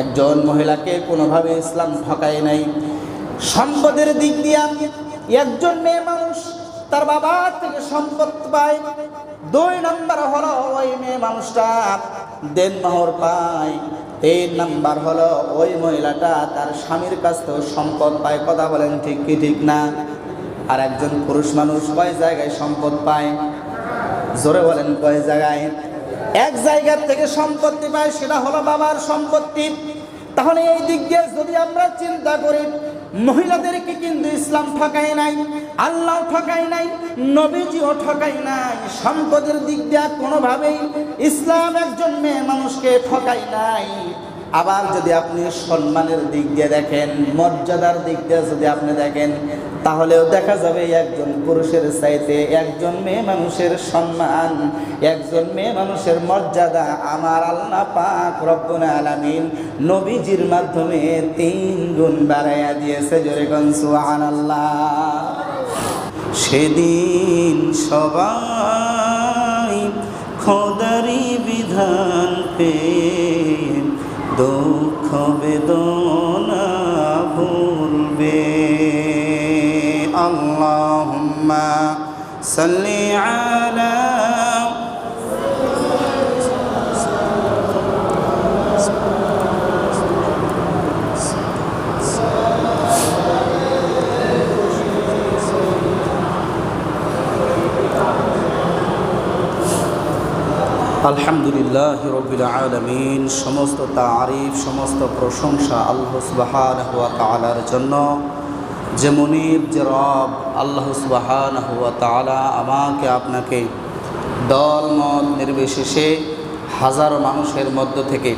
একজন মহিলাকে কোনোভাবে ইসলাম ঠকায় নাই। সম্পদের দিক দিয়ে একজন মেয়ে মানুষ তার বাবা থেকে সম্পদ পায়। 2 নম্বর হলো ওই মেয়ে মানুষটা দেনমোহর পায়। 3 নম্বর হলো ওই মহিলাটা তার স্বামীর কাছ থেকে সম্পদ পায়। কথা বলেন ঠিক কি ঠিক না? আর একজন পুরুষ মানুষ কয় জায়গায় সম্পদ পায়? জোরে বলেন কয় জায়গায়? এক জায়গা থেকে সম্পত্তি পায়, সেটা হলো বাবার সম্পত্তি। তাহলে এই দিক দিয়ে যদি আমরা চিন্তা করি, মহিলাদেরকে কিন্তু ইসলাম ঠকায় নাই, আল্লাহ ঠকায় নাই, নবীজিও ঠকায় নাই। সম্পদের দিক দিয়ে কোনোভাবেই ইসলাম একজন মেয়ে মানুষকে ঠকায় নাই। আবার যদি আপনি সম্মানের দিক দিয়ে দেখেন, মর্যাদার দিক দিয়ে যদি আপনি দেখেন, তাহলেও দেখা যাবে একজন পুরুষের চাইতে একজন মেয়ে মানুষের সম্মান, একজন মেয়ে মানুষের মর্যাদা আমার আল্লাহ পাক রব্বুল আলামিন নবীজির মাধ্যমে 3 গুণ বাড়াইয়া দিয়েছে। জোরে কোন সুবহানাল্লাহ। সেদিন সবাই খোদারি বিধান পেয়ে দুঃখ বেদনা ভুলবে। আল্লাহুম্মা সাল্লি আলা আলহামদুলিল্লাহি রাব্বিল আলামিন। সমস্ত তারিফ, সমস্ত প্রশংসা আল্লাহ সুবহানাহু ওয়া তাআলার জন্য, যে মুনিব, যে রব আল্লাহ সুবহানাহু ওয়া তাআলা আমাকে আপনাকে দলমত নির্বিশেষে হাজারো মানুষের মধ্য থেকে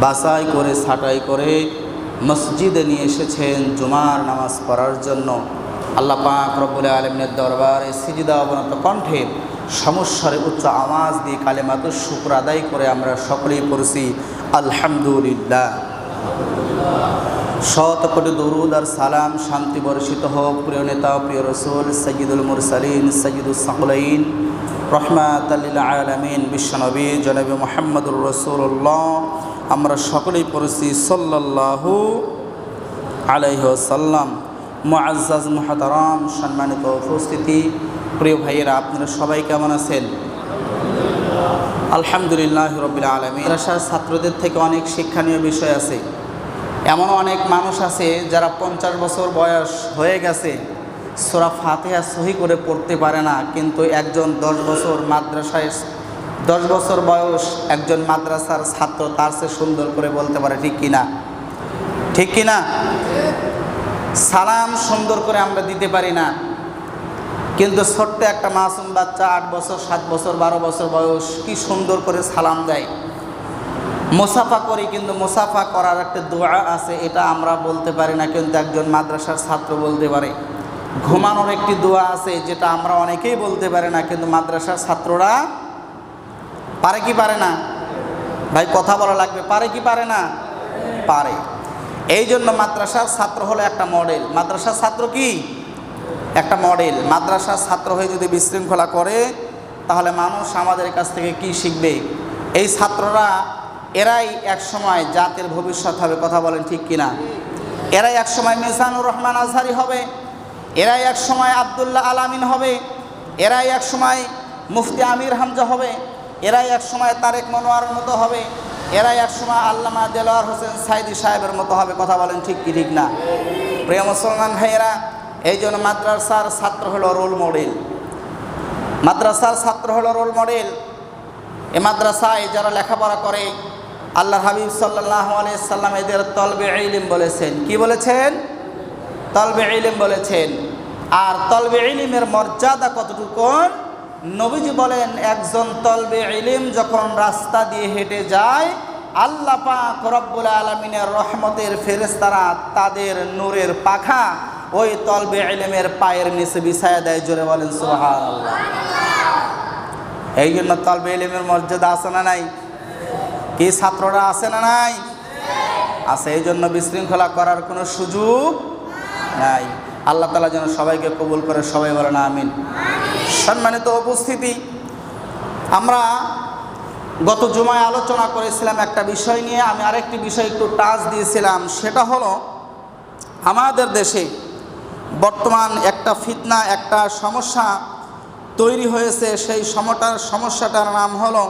বাছাই করে ছাঁটাই করে মসজিদে নিয়ে এসেছেন জুমার নামাজ পড়ার জন্য। আল্লাহ পাক রব্বুল আলামিনের দরবারে সিজদা অবনত কণ্ঠে সমস্যারে উচ্চ আওয়াজ দিয়ে কালেমাতুশ শুকর আদায় করে আমরা সকলেই পড়ছি আলহামদুলিল্লাহ। শত কোটি দরুদ আর সালাম শান্তি বর্ষিত হোক প্রিয় নেতা, প্রিয় রসুল সাইয়্যিদুল মুরসালিন, সাইয়্যিদুস সাকলাইন, রহমাতাল লিল আলামিন বিশ্বনবী জনাবে মুহাম্মদুর রাসূলুল্লাহ। আমরা সকলেই পড়ছি সাল্লাল্লাহু আলাইহি ওয়াসাল্লাম। মুআজ্জাজ মুহতারাম, সম্মানিত উপস্থিতি, প্রিয় ভাইয়েরা, আপনারা সবাই কেমন আছেন? আলহামদুলিল্লাহ রাব্বিল আলামিন। মাদ্রাসার ছাত্রদের থেকে অনেক শিক্ষণীয় বিষয় আছে। এমন অনেক মানুষ আছে যারা 50 বছর বয়স হয়ে গেছে, সূরা ফাতিহা সহি করে পড়তে পারে না, কিন্তু একজন 10 বছর বয়স একজন মাদ্রাসার ছাত্র তার চেয়ে সুন্দর করে বলতে পারে। ঠিক কিনা? ঠিক কিনা? সালাম সুন্দর করে আমরা দিতে পারি না, কিন্তু ছোট্ট একটা মাসুম বাচ্চা 8 বছর, 7 বছর, 12 বছর বয়স কি সুন্দর করে সালাম দেয়। মুসাফা করি, কিন্তু মুসাফা করার একটা দোয়া আছে, এটা আমরা বলতে পারি না, কিন্তু একজন মাদ্রাসার ছাত্র বলতে পারে। ঘুমানোর একটি দোয়া আছে, যেটা আমরা অনেকেই বলতে পারি না, কিন্তু মাদ্রাসার ছাত্ররা পারে কি পারে না? ভাই কথা বলা লাগবে, পারে কি পারে না? পারে। এই জন্য মাদ্রাসার ছাত্র হলো একটা মডেল। মাদ্রাসার ছাত্র কি? একটা মডেল। মাদ্রাসার ছাত্র হয়ে যদি বিশৃঙ্খলা করে, তাহলে মানুষ আমাদের কাছ থেকে কি শিখবে? এই ছাত্ররা এরাই একসময় জাতির ভবিষ্যৎ হবে। কথা বলেন ঠিক কিনা? এরাই একসময় মিজানুর রহমান আজহারি হবে, এরাই একসময় আব্দুল্লাহ আলামিন হবে, এরাই একসময় মুফতি আমির হামজা হবে, এরাই একসময় তারেক মনোয়ারের মতো হবে, এরাই একসময় আল্লামা দেলোয়ার হোসেন সাইদি সাহেবের মতো হবে। কথা বলেন ঠিক কি ঠিক না? প্রিয় মুসলমান ভাইয়েরা, এই জন্য মাদ্রাসার ছাত্র হলো রোল মডেল। মাদ্রাসার ছাত্র হলো রোল মডেল। এ মাদ্রাসায় যারা লেখাপড়া করে, আল্লাহর হাবিব সাল্লাল্লাহু আলাইহি সাল্লাম এদের তলবে ইলম বলেছেন। কি বলেছেন? তলবে ইলম বলেছেন। আর তলবে ইলমের মর্যাদা কতটুকু? নবীজি বলেন, একজন তলবে ইলম যখন রাস্তা দিয়ে হেঁটে যায়, আল্লাহ পাক রব্বুল আলামিনের রহমতের ফেরেশতারা তাদের নূরের পাখা ওই তলবে ইলমের পায়ের নিচে বিছায়া দেয়। জোরে বলেন সুবহানাল্লাহ। এই জন্য তলবে ইলমের মর্যাদা আছে না নাই? কি ছাত্ররা আছে না নাই? আছে। এই জন্য বিশৃঙ্খলা করার কোনো সুযোগ নাই। আল্লাহ তাআলা যেন সবাইকে কবুল করে, সবাই বলেন আমিন। সম্মানিত উপস্থিতি, আমরা গত জুমায় আলোচনা করেছিলাম একটা বিষয় নিয়ে, আমি আরেকটি বিষয় একটু টাচ দিয়েছিলাম। সেটা হলো আমাদের দেশে বর্তমান একটা ফিতনা, একটা সমস্যা তৈরি হয়েছে। সেই সমস্যাটার নাম হলো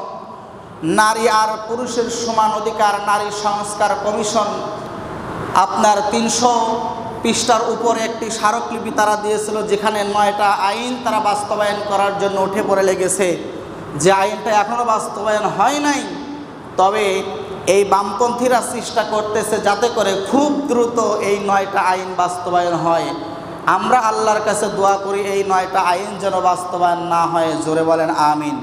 নারী আর পুরুষের সমান অধিকার নারী সংস্কার কমিশন। আপনার 300 পৃষ্ঠার উপরে একটি স্মারকলিপি তারা দিয়েছিল, যেখানে 9টা আইন তারা বাস্তবায়ন করার জন্য উঠে পড়ে লেগেছে। যে আইনটা এখনও বাস্তবায়ন হয় নাই, তবে এই বামপন্থীরা চেষ্টা করতেছে যাতে করে খুব দ্রুত এই 9টা আইন বাস্তবায়ন হয়। আমরা আল্লাহর কাছে দোয়া করি এই 9টা আইন যেন বাস্তবায়ন না হয়। জোরে বলেন আমিন।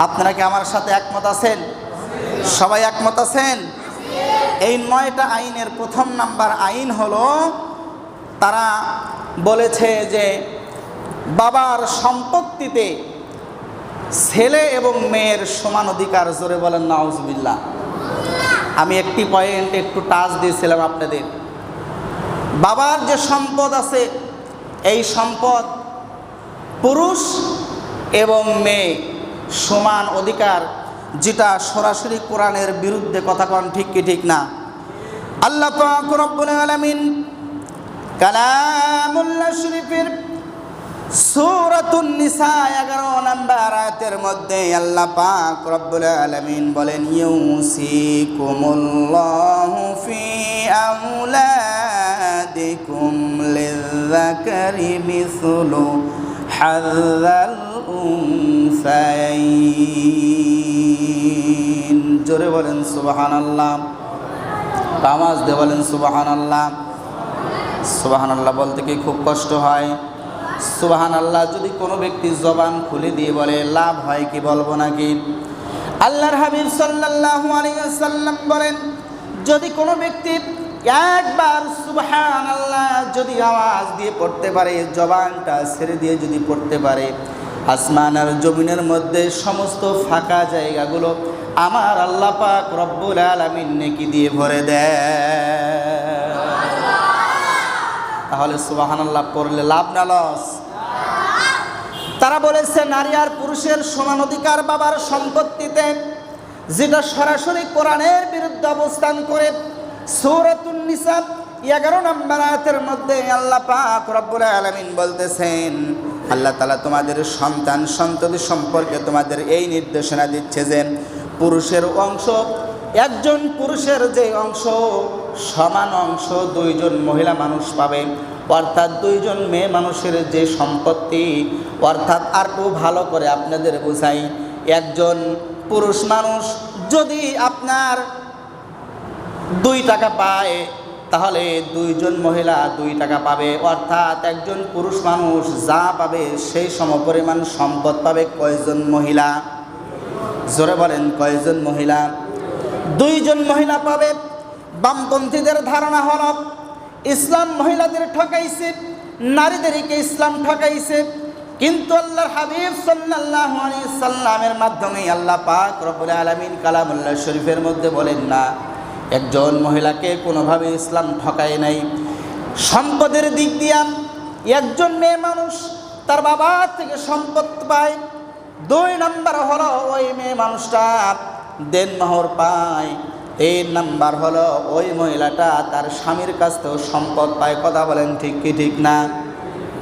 আপনারা কি আমার সাথে একমত আছেন? সবাই একমত আছেন? এই 9টা আইনের প্রথম নাম্বার আইন হলো, তারা বলেছে যে বাবার সম্পত্তিতে ছেলে এবং মেয়ের সমান অধিকার। জোরে বলেন নাউজুবিল্লাহ। আমি একটি পয়েন্ট একটু টাচ দিয়েছিলাম আপনাদের। বাবার যে সম্পদ আছে, এই সম্পদ পুরুষ এবং মেয়ে সমান অধিকার, যেটা সরাসরি কোরআনের বিরুদ্ধে। কথা কোন ঠিক কি ঠিক না? আল্লাহ পাক রব্বুল আলামিন কালামুল্লাহ শরীফের সূরাতুন নিসা 11 নম্বর আয়াতের মধ্যে আল্লাহ পাক রব্বুল আলামিন বলেন, ইউসিকুমুল্লাহু ফি আওলাদিকুম লিযাকারি মিসলু হাযাল উনসায়াইন। জোরে বলেন সুবহানাল্লাহ। আওয়াজ দিয়ে বলেন সুবহানাল্লাহ। সুবহানাল্লাহ বলতে কি খুব কষ্ট হয়? সুবহানাল্লাহ যদি কোনো ব্যক্তি জবান খুলে দিয়ে বলে লাভ হয় কি? বলবো নাকি? আল্লাহর হাবিব সাল্লাল্লাহু আলাইহি ওয়াসাল্লাম বলেন, যদি কোনো ব্যক্তি একবার সুবহানাল্লাহ যদি আওয়াজ দিয়ে পড়তে পারে, জবানটা ছেড়ে দিয়ে যদি পড়তে পারে, আসমান আর জমিনের মধ্যে সমস্ত ফাঁকা জায়গাগুলো আমার আল্লাহ পাক রব্বুল আলামিন নেকি দিয়ে ভরে দেয়। তাহলে সুবহানাল্লাহ পড়লে লাভ না লস? তারা বলেছে নারী আর পুরুষের সমান অধিকার বাবার সম্পত্তিতে, যেটা সরাসরি কোরআনের বিরুদ্ধে অবস্থান করে। সূরাতুন নিসা 11 নম্বর আয়াতের মধ্যে আল্লাহ পাক রব্বুল আলামিন বলতেছেন, আল্লাহ তাআলা তোমাদের সন্তান সন্ততি সম্পর্কে তোমাদের এই নির্দেশনা দিচ্ছে যে পুরুষের অংশ, একজন পুরুষের যে অংশ সমান অংশ 2 জন মহিলা মানুষ পাবে। অর্থাৎ 2 জন মেয়ে মানুষের যে সম্পত্তি, অর্থাৎ আর একটু ভালো করে আপনাদের বোঝাই, একজন পুরুষ মানুষ যদি আপনার 2 টাকা পায়, তাহলে 2 জন মহিলা 2 টাকা পাবে। অর্থাৎ একজন পুরুষ মানুষ যা পাবে সেই সমপরিমাণ সম্পদ পাবে কয়জন মহিলা? জোরে বলেন কয়জন মহিলা? 2 জন মহিলা পাবে। বামপন্থীদের ধারণা হল ইসলাম মহিলাদের ঠকাইছে, নারীদেরকে ইসলাম ঠকাইছে। কিন্তু আল্লাহর হাবিব সাল্লাল্লাহু আলাইহি সাল্লামের মাধ্যমে আল্লাহ পাক রব্বুল আলামিন কালামুল্লাহ শরীফের মধ্যে বলেন না, একজন মহিলাকে কোনোভাবে ইসলাম ঠকায় নাই। সম্পদের দিক দিয়ে একজন মেয়ে মানুষ তার বাবা থেকে সম্পদ পায়। 2 নম্বর হলো ওই মেয়ে মানুষটা দেনমোহর পায়। 3 নম্বর হলো ওই মহিলাটা তার স্বামীর কাছ থেকেও সম্পদ পায়। কথা বলেন ঠিক কি ঠিক না?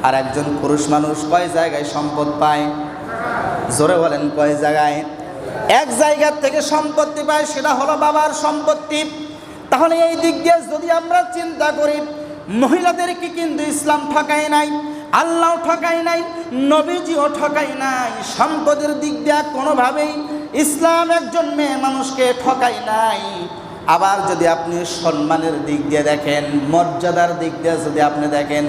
আর একজন পুরুষ মানুষ কয় জায়গায় সম্পদ পায়? জোরে বলেন কয় জায়গায়? এক জায়গা থেকে সম্পত্তি পায়, সেটা হলো বাবার সম্পত্তি। তাহলে এই দিক দিয়ে যদি আমরা চিন্তা করি, মহিলাদেরকে কিন্তু ইসলাম ঠকায় নাই, আল্লাহ ঠকায় নাই, নবীজিও ঠকায় নাই। সম্পদের দিক দিয়ে কোনোভাবেই ইসলাম একজন মেয়ে মানুষকে ঠকায় নাই। আবার যদি আপনি সম্মানের দিক দিয়ে দেখেন, মর্যাদার দিক দিয়ে যদি আপনি দেখেন,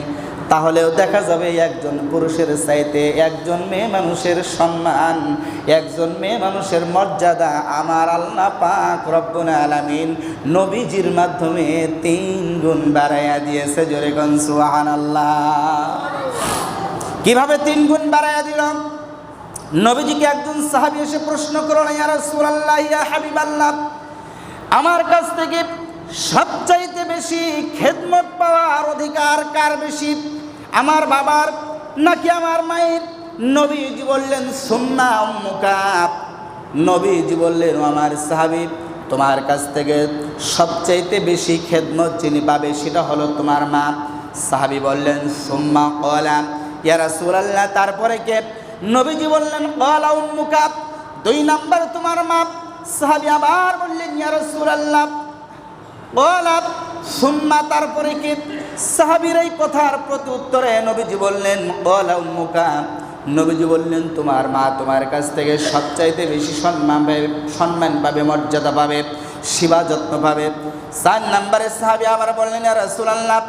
তাহলেও দেখা যাবে একজন পুরুষের চাইতে একজন মেয়ে মানুষের সম্মান, একজন মেয়ে মানুষের মর্যাদা আমার আল্লাহ পাক রব্বুল আলামিন নবীজির মাধ্যমে 3 গুণ বাড়াইয়া দিয়েছে। জোরে কোন সুবহানাল্লাহ। কিভাবে 3 গুণ বাড়াইয়া দিল? নবীজিকে একজন সাহাবী এসে প্রশ্ন করলেন, ইয়া রাসূলুল্লাহ, ইয়া হাবিবাল্লাহ, আমার কাছ থেকে সবচাইতে বেশি খেদমত পাওয়ার অধিকার কার বেশি, আমার বাবার নাকি আমার মায়ের? নবীজি বললেন, সুম্মা উম্মুকা, নবীজি বললেন, ও আমার সাহাবী, তোমার কাছ থেকে সবচাইতে বেশি খেদমত যিনি পাবে সেটা হলো তোমার মা। সাহাবী বললেন, সুম্মা ক্বালা ইয়া রাসূলুল্লাহ, তারপরে কে? নবীজি বললেন, ক্বালা উম্মুকা, 2 নাম্বার তোমার মা। সাহাবী আবার বললেন, ইয়া রাসূলুল্লাহ, ক্বালা সুম্মা, তারপরে কে? সাহাবীর এই কথার প্রতি উত্তরে নবীজি বললেন, ক্বালা উম্মুকা, নবীজি বললেন, তোমার মা তোমার কাছ থেকে সবচাইতে বেশি সম্মান পাবে, মর্যাদা পাবে, সেবা যত্ন পাবে। 4 নম্বরে সাহাবী আবার বললেন, ইয়া রাসূলুল্লাহ,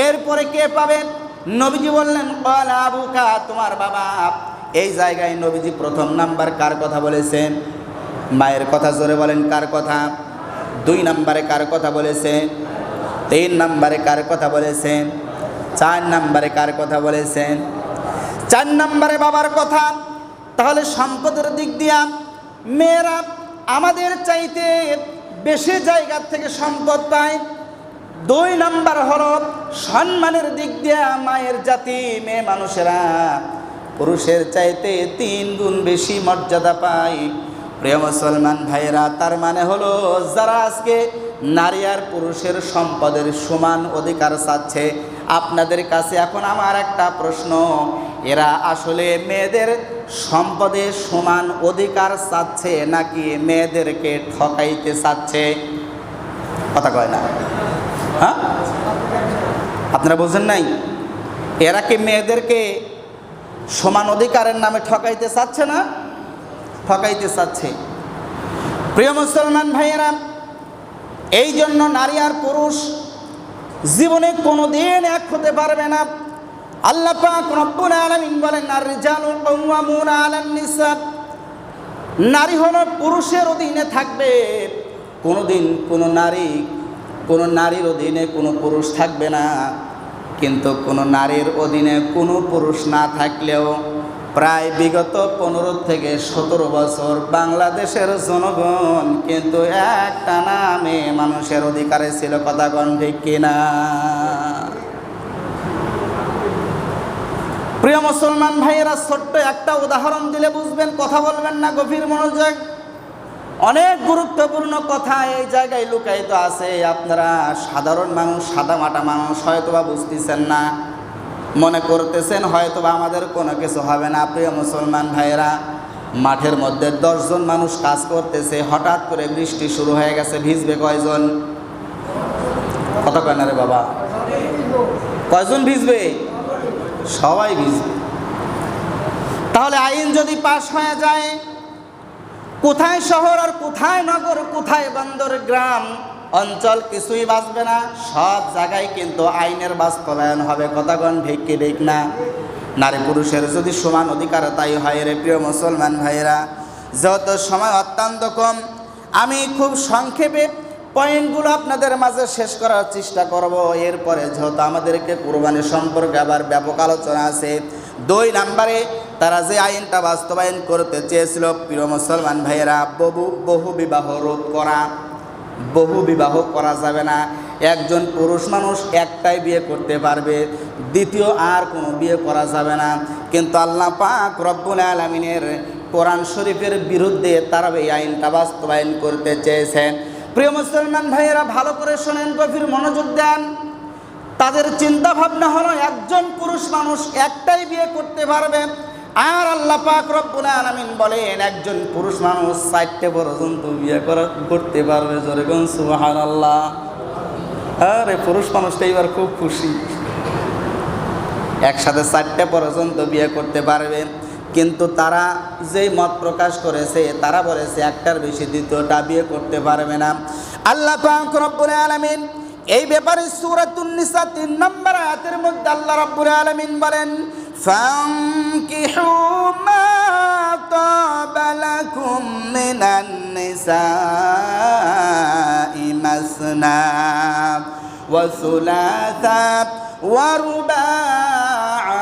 এরপরে কে পাবে? নবীজি বললেন, ক্বালা আবুকা, তোমার বাবা। এই জায়গায় নবীজি প্রথম নাম্বার কার কথা বলেছেন? মায়ের কথা। জোরে বলেন, কার কথা? 2 নম্বরে কার কথা বলেছেন? 3 নম্বরে কার কথা বলেছেন? 4 নম্বরে কার কথা বলেছেন? 4 নম্বরে বাবার কথা। তাহলে সম্পদের দিক দিয়া মেয়েরা আমাদের চাইতে বেশি জায়গা থেকে সম্পদ পায়। 2 নম্বর হলো সম্মানের দিক দিয়া মায়ের জাতি, মেয়ে মানুষেরা পুরুষের চাইতে 3 গুণ বেশি মর্যাদা পায়। প্রিয় মুসলমান ভাইয়েরা, তার মানে হলো যারা আজকে নারী আর পুরুষের সম্পদের সমান অধিকার চাচ্ছে, আপনাদের কাছে এখন আমার একটা প্রশ্ন, এরা আসলে মেয়েদের সম্পদে সমান অধিকার চাচ্ছে নাকি মেয়েদেরকে ঠকাইতে চাচ্ছে? কথা কয় না, হ্যাঁ? আপনারা বুঝেন নাই? এরা কি মেয়েদেরকে সমান অধিকারের নামে ঠকাইতে চাচ্ছে না? ঠকাইতে চাচ্ছে। প্রিয় মুসলমান ভাইয়েরা, এই জন্য নারী আর পুরুষ জীবনে কোনোদিন এক হতে পারবে না। আল্লাহ পাক রব্বুল আলামিন বলেন, আর-রিজালু কাওয়ামুনা আলান নিসা, নারী হলো পুরুষের অধীনে থাকবে। কোনোদিন কোনো নারীর অধীনে কোনো পুরুষ থাকবে না। কিন্তু কোনো নারীর অধীনে কোনো পুরুষ না থাকলেও প্রায় বিগত 15 থেকে 17 বছর বাংলাদেশের জনগণ কিন্তু একটা নামে মানুষের অধিকারে ছিল। কথা কোন ঠিক কিনা? প্রিয় মুসলমান ভাইয়েরা, ছোট্ট একটা উদাহরণ দিলে বুঝবেন, কথা বলবেন না, গভীর মনোযোগ। অনেক গুরুত্বপূর্ণ কথা এই জায়গায় লুকায়িত আছে। আপনারা সাধারণ মানুষ, সাদামাটা মানুষ, হয়তোবা বুঝতেছেন না, মনে করতেছেন হয়তোবা আমাদের কোনো কিছু হবে না। প্রিয় মুসলমান ভাইয়েরা, মাঠের মধ্যে 10 জন মানুষ কাজ করতেছে, হঠাৎ করে বৃষ্টি শুরু হয়ে গেছে, ভিজবে কয়জন? কথা কয় না রে বাবা, কয়জন ভিজবে? সবাই ভিজবে। তাহলে আইন যদি পাশ হয়ে যায়, কোথায় শহর আর কোথায় নগর, কোথায় বন্দর, গ্রাম অঞ্চল কিছুই বাঁচবে না। সব জায়গায় কিন্তু আইনের বাস্তবায়ন হবে। কথাগণ ঠিক কি ঠিক না? নারী পুরুষের যদি সমান অধিকার তাই হয় রে প্রিয় মুসলমান ভাইয়েরা। যত সময় অত্যন্ত কম, আমি খুব সংক্ষেপে পয়েন্টগুলো আপনাদের মাঝে শেষ করার চেষ্টা করব। এরপরে যেহেতু আমাদেরকে কুরবানি সম্পর্কে আবার ব্যাপক আলোচনা আছে। 2 নম্বরে তারা যে আইনটা বাস্তবায়ন করতে চেয়েছিল প্রিয় মুসলমান ভাইয়েরা, বহু বিবাহ রোধ করা। বহু বিবাহ করা যাবে না। একজন পুরুষ মানুষ একটাই বিয়ে করতে পারবে, দ্বিতীয় আর কোনো বিয়ে করা যাবে না। কিন্তু আল্লাহ পাক রব্বুল আলামিনের কোরআন শরীফের বিরুদ্ধে তারা এই আইনটা বাস্তবায়ন করতে চেয়েছেন। প্রিয় মুসলমান ভাইয়েরা, ভালো করে শোনেন, গভীর মনোযোগ দেন। তাদের চিন্তা ভাবনা হলো একজন পুরুষ মানুষ একটাই বিয়ে করতে পারবে, আর আল্লাহ পাক রব্বুল আলামিন বলেন একজন পুরুষ মানুষ 4টে পর্যন্ত বিয়ে করতে পারবে। জোরে কোন সুবহানাল্লাহ। আরে পুরুষ মানুষটা এবার খুব খুশি, একসাথে 4টে পর্যন্ত বিয়ে করতে পারবে। কিন্তু তারা যেই মত প্রকাশ করেছে, তারা বলেছে একটার বেশি দ্বিতীয়টা বিয়ে করতে পারবে না। আল্লাহ পাক রব্বুল আলামিন এই ব্যাপারে সূরাতুন নিসা 3 নম্বর আয়াতের মধ্যে আল্লাহ রাব্বুল আলামিন বলেন, ফানকিহু মা তাবা লাকুম মিনান নিসাই মাসনা ওয়া সুলাসা ওয়া রুবাআ।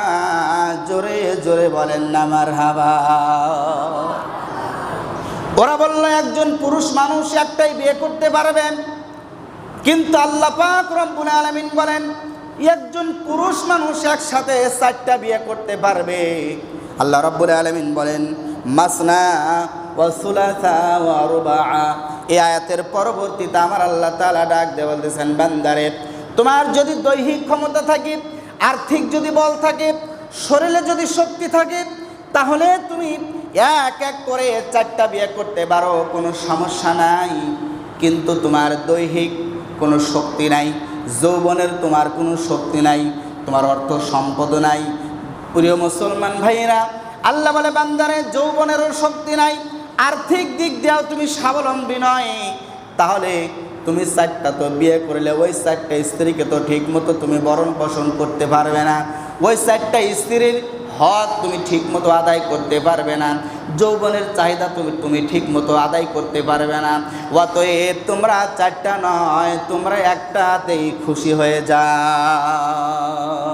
জোরে জোরে বলেন না মারহাবা। ওরা বলল একজন পুরুষ মানুষ একটাই বিয়ে করতে পারবে, কিন্তু আল্লাহ পাক রব্বুল আলামিন বলেন একজন পুরুষ মানুষ একসাথে 4টা বিয়ে করতে পারবে। আল্লাহ রব্বুল আলামিন বলেন মাসনা ওয়া সুলাসা ওয়া রুবাআ। এই আয়াতের পরবর্তীতে আমার আল্লাহ তাআলা ডাক দিয়ে বলতেছেন, বান্দারে তোমার যদি দৈহিক ক্ষমতা থাকে, আর্থিক যদি বল থাকে, শরীরে যদি শক্তি থাকে, তাহলে তুমি এক এক করে 4টা বিয়ে করতে পারো, কোনো সমস্যা নাই। কিন্তু তোমার দৈহিক কোনো শক্তি নাই, যৌবনের তোমার কোনো শক্তি নাই, তোমার অর্থ সম্পদ নাই। প্রিয় মুসলমান ভাইয়েরা, আল্লাহ বলে বান্দারে যৌবনেরও শক্তি নাই, আর্থিক দিক দিয়েও তুমি স্বাবলম্বী নয়, তাহলে তুমি 4টা তো বিয়ে করলে ওই 4টা স্ত্রীকে তো ঠিক মতো তুমি ভরণ পোষণ করতে পারবে না, ওই 4টা স্ত্রীর হক তুমি ঠিক মতো আদায় করতে পারবে না, যৌবনের চাহিদা তুমি ঠিক মতো আদায় করতে পারবে না। অতএব তোমরা 4টা নয়, তোমরা একটাতেই খুশি হয়ে যাও।